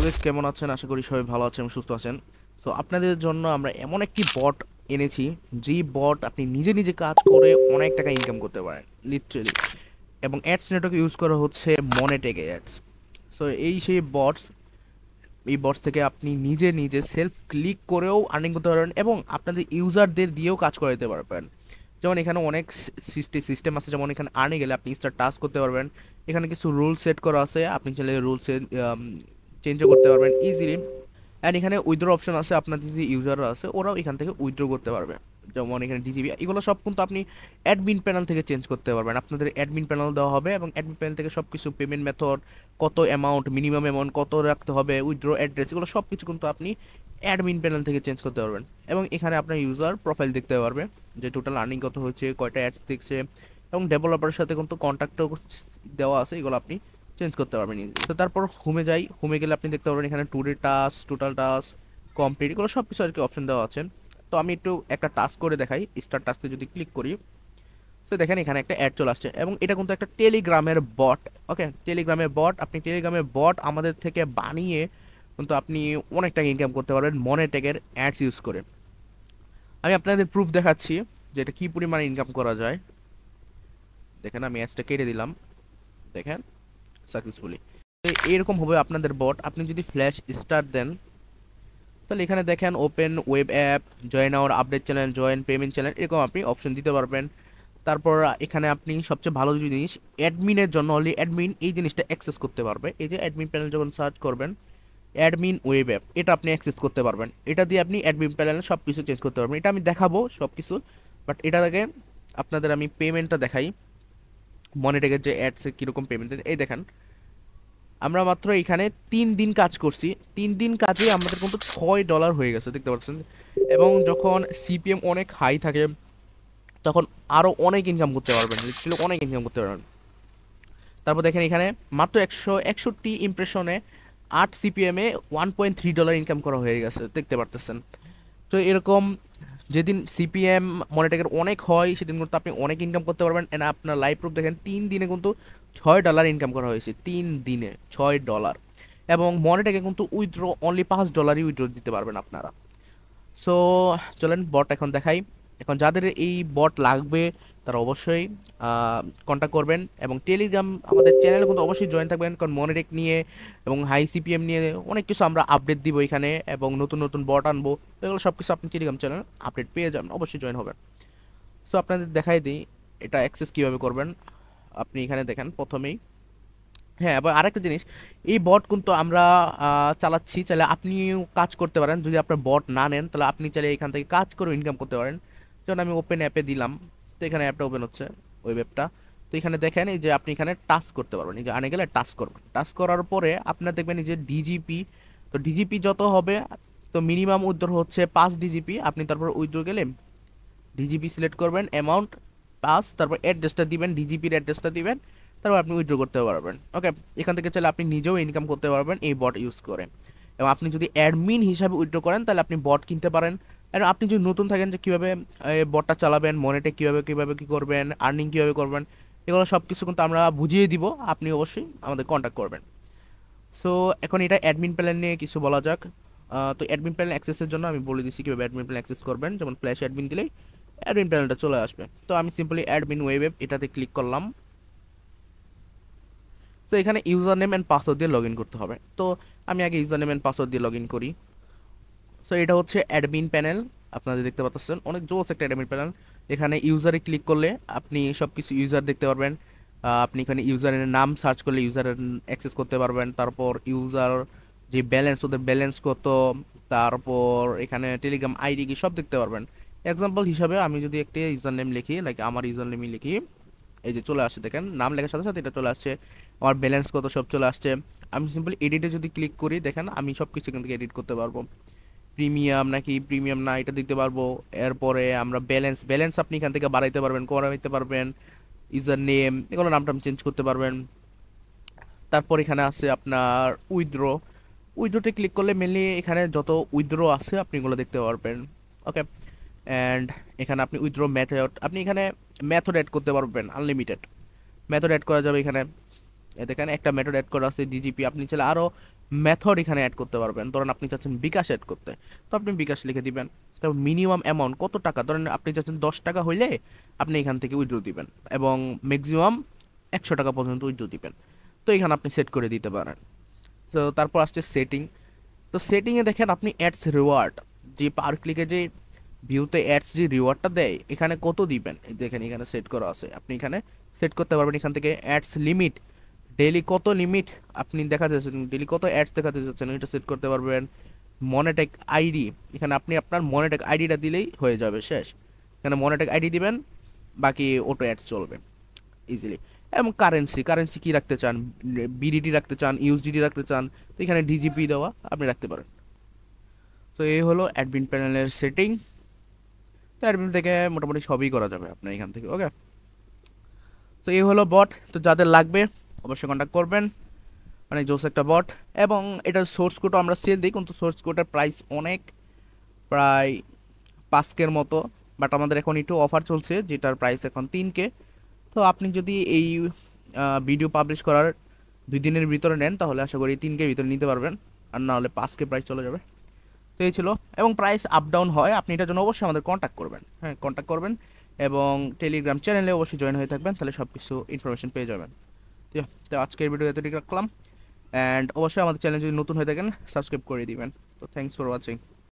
Guys, কেমন আছেন? আশা করি সবাই ভালো আছেন এবং সুস্থ আছেন। তো আপনাদের জন্য আমরা এমন একটি বট এনেছি, যেই বট আপনি নিজে নিজে কাজ করে অনেক টাকা ইনকাম করতে পারেন লিটারেলি। এবং অ্যাডস নেটওয়ার্ক ইউজ করা হচ্ছে মনেটেক অ্যাডস। সো সেই বটস, এই বটস থেকে আপনি নিজে নিজে সেলফ ক্লিক করেও আর্নিং করতে পারবেন এবং আপনাদের ইউজারদের দিয়েও কাজ করাতে পারবেন। যেমন এখানে অনেক সিস্টেম আছে, যেমন এখানে আর্নে গেলে আপনি স্টার টাস্ক করতে পারবেন। এখানে কিছু রুল সেট করা আছে, আপনি চাইলে রুলসে চেঞ্জও করতে পারবেন ইজিলি। অ্যান্ড এখানে উইথড্র অপশন আছে, আপনাদের যে ইউজাররা আছে ওরাও এখান থেকে উইথড্র করতে পারবে। যেমন এখানে ডিজিবি, এগুলো সব কিন্তু আপনি অ্যাডমিন প্যানেল থেকে চেঞ্জ করতে পারবেন। আপনাদের অ্যাডমিন প্যানেল দেওয়া হবে এবং অ্যাডমিন প্যানেল থেকে সব কিছু পেমেন্ট মেথড, কত অ্যামাউন্ট, মিনিমাম অ্যামাউন্ট কত রাখতে হবে, উইথড্র অ্যাড্রেস, এগুলো সব কিছু কিন্তু আপনি অ্যাডমিন প্যানেল থেকে চেঞ্জ করতে পারবেন। এবং এখানে আপনার ইউজার প্রোফাইল দেখতে পারবে, যে টোটাল আর্নিং কত হয়েছে, কয়টা অ্যাডস দেখছে, এবং ডেভেলপারের সাথে কিন্তু কন্ট্যাক্টও দেওয়া আছে, এগুলো আপনি চেঞ্জ করতে পারবেন। তো তারপর হোমে যাই, হোমে গেলে আপনি দেখতে পারবেন এখানে today task, total task, complete, এগুলো সব কিছু আর কি অপশন দেওয়া আছে। তো আমি একটু একটা টাস্ক করে দেখাই। স্টার্ট টাস্কে যদি ক্লিক করি, তো দেখেন এখানে একটা অ্যাড চলে আসছে এবং এটা কিন্তু একটা টেলিগ্রামের বট। ওকে, টেলিগ্রামের বট, আপনি টেলিগ্রামের বট আমাদের থেকে বানিয়ে কিন্তু আপনি অনেক টাকা ইনকাম করতে পারবেন মনেটেকের অ্যাডস ইউজ করে। আমি আপনাদের প্রুফ দেখাচ্ছি যে এটা কী পরিমাণে ইনকাম করা যায়। দেখেন আমি অ্যাডসটা কেটে দিলাম, দেখেন সাকসেসফুলি। এরকম হবে আপনাদের বট। আপনি যদি ফ্ল্যাশ স্টার্ট দেন, তাহলে এখানে দেখেন open web app, join our update channel, join payment channel, এরকম আপনি অপশন দিতে পারবেন। তারপর এখানে আপনি সবচেয়ে ভালো জিনিস, অ্যাডমিনের জন্য অনলি অ্যাডমিন এই জিনিসটা অ্যাক্সেস করতে পারবে। এই যে অ্যাডমিন প্যানেল যখন সার্চ করবেন, অ্যাডমিন ওয়েব অ্যাপ, এটা আপনি অ্যাক্সেস করতে পারবেন। এটা দিয়ে আপনি অ্যাডমিন প্যানেলে সব কিছু চেঞ্জ করতে পারবেন। এটা আমি দেখাবো সব কিছু, বাট এটার আগে আপনাদের আমি পেমেন্টটা দেখাই। মনিটেকের যে অ্যাডসে কীরকম পেমেন্ট, এই দেখেন আমরা মাত্র এখানে 3 দিন কাজ করছি, 3 দিন কাজে আমাদের কিন্তু $6 হয়ে গেছে, দেখতে পাচ্ছেন। এবং যখন সিপিএম অনেক হাই থাকে তখন আরও অনেক ইনকাম করতে পারবেন, লিটারালি অনেক ইনকাম করতে পারবেন। তারপর দেখেন এখানে মাত্র 161 ইমপ্রেশনে 8 সিপিএমে $1.3 ইনকাম করা হয়ে গেছে, দেখতে পারতেছেন। তো এরকম যেদিন সিপিএম মনিটেকের অনেক হয় সেদিন কিন্তু আপনি অনেক ইনকাম করতে পারবেন। এন্ড আপনার লাইভ প্রুফ দেখেন, 3 দিনে কিন্তু $6 ইনকাম করা হয়েছে, 3 দিনে $6। এবং মনিটেকে কিন্তু উইথড্র অনলি $5 উইথড্র দিতে পারবেন আপনারা। সো চলেন বট এখন দেখাই। এখন যাদের এই বট লাগবে তারা অবশ্যই কন্ট্যাক্ট করবেন এবং টেলিগ্রাম আমাদের চ্যানেলে কিন্তু অবশ্যই জয়েন থাকবেন, কারণ মনিটেক নিয়ে এবং হাই সিপিএম নিয়ে অনেক কিছু আমরা আপডেট দিব এখানে, এবং নতুন নতুন বট আনবো। এগুলো সব কিছু আপনি টেলিগ্রাম চ্যানেল আপডেট পেয়ে যাবেন, অবশ্যই জয়েন হবেন। সো আপনাদের দেখাই দিই এটা অ্যাক্সেস কীভাবে করবেন। আপনি এখানে দেখেন প্রথমেই, হ্যাঁ, এবার আরেকটা জিনিস, এই বট কিন্তু আমরা চালাচ্ছি, চাইলে আপনিও কাজ করতে পারেন। যদি আপনার বট না নেন তাহলে আপনি চাইলে এখান থেকে কাজ করে ইনকাম করতে পারেন। যেমন আমি ওপেন অ্যাপে দিলাম, তো এখানে অ্যাপটা ওপেন হচ্ছে, ওই অ্যাপটা। তো এখানে দেখেন এই যে আপনি এখানে টাস্ক করতে পারবেন, এই যে আনে গেলে টাস্ক করবেন। টাস্ক করার পরে আপনার দেখবেন এই যে ডিজিপি, তো ডিজিপি যত হবে, তো মিনিমাম উইথড্র হচ্ছে 5 ডিজিপি। আপনি তারপর উইথড্র গেলে ডিজিপি সিলেক্ট করবেন, অ্যামাউন্ট 5, তারপর অ্যাড্রেসটা দিবেন, ডিজিপির অ্যাড্রেসটা দিবেন, তারপর আপনি উইথড্র করতে পারবেন। ওকে, এখান থেকে চাইলে আপনি নিজেও ইনকাম করতে পারবেন এই বট ইউজ করে। এবং আপনি যদি অ্যাডমিন হিসাবে উইথড্র করেন তাহলে আপনি বট কিনতে পারেন। এবং আপনি যদি নতুন থাকেন যে কীভাবে বটটা চালাবেন, মনিটে কীভাবে কীভাবে কী করবেন, আর্নিং কীভাবে করবেন, এগুলো সব কিছু কিন্তু আমরা বুঝিয়ে দিব, আপনি অবশ্যই আমাদের কন্ট্যাক্ট করবেন। সো এখন এটা অ্যাডমিন প্ল্যান নিয়ে কিছু বলা যাক। তো অ্যাডমিন প্ল্যান অ্যাক্সেসের জন্য আমি বলে দিচ্ছি কীভাবে অ্যাডমিন প্ল্যান অ্যাক্সেস করবেন। যেমন ফ্ল্যাশ অ্যাডমিন দিলেই অ্যাডমিন প্যানেলটা চলে আসবে। তো আমি সিম্পলি অ্যাডমিন ওয়েব এটাতে ক্লিক করলাম। তো এখানে ইউজার নেম অ্যান্ড পাসওয়ার্ড দিয়ে লগ ইন করতে হবে। তো আমি আগে ইউজার নেম অ্যান্ড পাসওয়ার্ড দিয়ে লগ ইন করি। সো এটা হচ্ছে অ্যাডমিন প্যানেল, আপনাদের দেখতে পাচ্ছেন অনেক জোস একটা অ্যাডমিন প্যানেল। এখানে ইউজারে ক্লিক করলে আপনি সব কিছু ইউজার দেখতে পারবেন। আপনি এখানে ইউজারের নাম সার্চ করলে ইউজারের অ্যাক্সেস করতে পারবেন। তারপর ইউজার যে ব্যালেন্স, ওদের ব্যালেন্স কত, তারপর এখানে টেলিগ্রাম আইডি কি, সব দেখতে পারবেন। এক্সাম্পল হিসাবে আমি যদি একটি ইউজার নেম লিখি, লাইক আমার ইউজার নেমই লিখি, এই যে চলে আসছে, দেখেন নাম লেখার সাথে সাথে এটা চলে আসছে, আমার ব্যালেন্স কত সব চলে আসছে। আমি সিম্পলি এডিটে যদি ক্লিক করি, দেখেন আমি সব কিছু এখান থেকে এডিট করতে পারবো। প্রিমিয়াম নাকি প্রিমিয়াম না এটা দিতে পারবো। এরপরে আমরা ব্যালেন্স, ব্যালেন্স আপনি এখান থেকে বাড়াইতে পারবেন, কমাইতে পারবেন। ইউজার নেম, এগুলো নামটা চেঞ্জ করতে পারবেন। তারপর এখানে আছে আপনার উইথড্র, উইথড্রোতে ক্লিক করলে মেনলি এখানে যত উইথড্র আছে আপনি এগুলো দেখতে পারবেন। ওকে, অ্যান্ড এখানে আপনি উইথড্র মেথড, আপনি এখানে মেথড অ্যাড করতে পারবেন, আনলিমিটেড মেথড অ্যাড করা যাবে এখানে। দেখেন একটা মেথড অ্যাড করা আছে ডিজিপি, আপনি চাইলে আরও মেথড এখানে অ্যাড করতে পারবেন। ধরেন আপনি চাচ্ছেন বিকাশ অ্যাড করতে, তো আপনি বিকাশ লিখে দিবেন। তারপর মিনিমাম অ্যামাউন্ট কত টাকা, ধরেন আপনি চাচ্ছেন 10 টাকা হইলে আপনি এখান থেকে উইথড্র দিবেন, এবং ম্যাক্সিমাম 100 টাকা পর্যন্ত উইথড্র দিবেন। তো এখানে আপনি সেট করে দিতে পারেন। তো তারপর আসছে সেটিং। তো সেটিংয়ে দেখেন আপনি অ্যাডস রিওয়ার্ড, যে পার ক্লিকে যে ভিউতে অ্যাডস যে রিওয়ার্ডটা দেয় এখানে কত দিবেন, এই দেখেন এখানে সেট করা আছে। আপনি এখানে সেট করতে পারবেন এখান থেকে অ্যাডস লিমিট, ডেইলি কত লিমিট আপনি দেখাতে চাচ্ছেন, ডেইলি কত অ্যাডস দেখাতে চাচ্ছেন এটা সেট করতে পারবেন। মনেটেক আইডি, এখানে আপনি আপনার মনেটেক আইডিটা দিলেই হয়ে যাবে শেষ। এখানে মনেটেক আইডি দিবেন, বাকি অটো অ্যাডস চলবে ইজিলি। এবং কারেন্সি, কারেন্সি কি রাখতে চান, বিডিটি রাখতে চান, ইউএসডিটি রাখতে চান, তো এখানে ডিজিপি দেওয়া আপনি রাখতে পারেন। তো এই হলো অ্যাডমিন প্যানেলের সেটিং। তো অ্যাডমিন থেকে মোটামুটি সবই করা যাবে আপনার এখান থেকে। ওকে, তো এই হলো বট। তো যাদের লাগবে অবশ্যই কন্ট্যাক্ট করবেন, অনেক জোস একটা বট। এবং এটার সোর্স কোডও আমরা সেল দিই, কিন্তু সোর্স কোডের প্রাইস অনেক, প্রায় 5K মতো। বাট আমাদের এখন একটু অফার চলছে যেটার প্রাইস এখন 3K। তো আপনি যদি এই ভিডিও পাবলিশ করার 2 দিনের ভিতরে নেন তাহলে আশা করি 3K ভিতরে নিতে পারবেন, আর না হলে 5K প্রাইস চলে যাবে। তো এই ছিল, এবং প্রাইস আপ ডাউন হয়, আপনি এটার জন্য অবশ্যই আমাদের কন্ট্যাক্ট করবেন। হ্যাঁ, কন্ট্যাক্ট করবেন, এবং টেলিগ্রাম চ্যানেলে অবশ্যই জয়েন হয়ে থাকবেন, তাহলে সব কিছু ইনফরমেশন পেয়ে যাবেন। তো আজকের ভিডিও এতটুকু রাখলাম, অ্যান্ড অবশ্যই আমাদের চ্যানেল যদি নতুন হয়ে থাকেন সাবস্ক্রাইব করে দিবেন। তো থ্যাংকস ফর ওয়াচিং।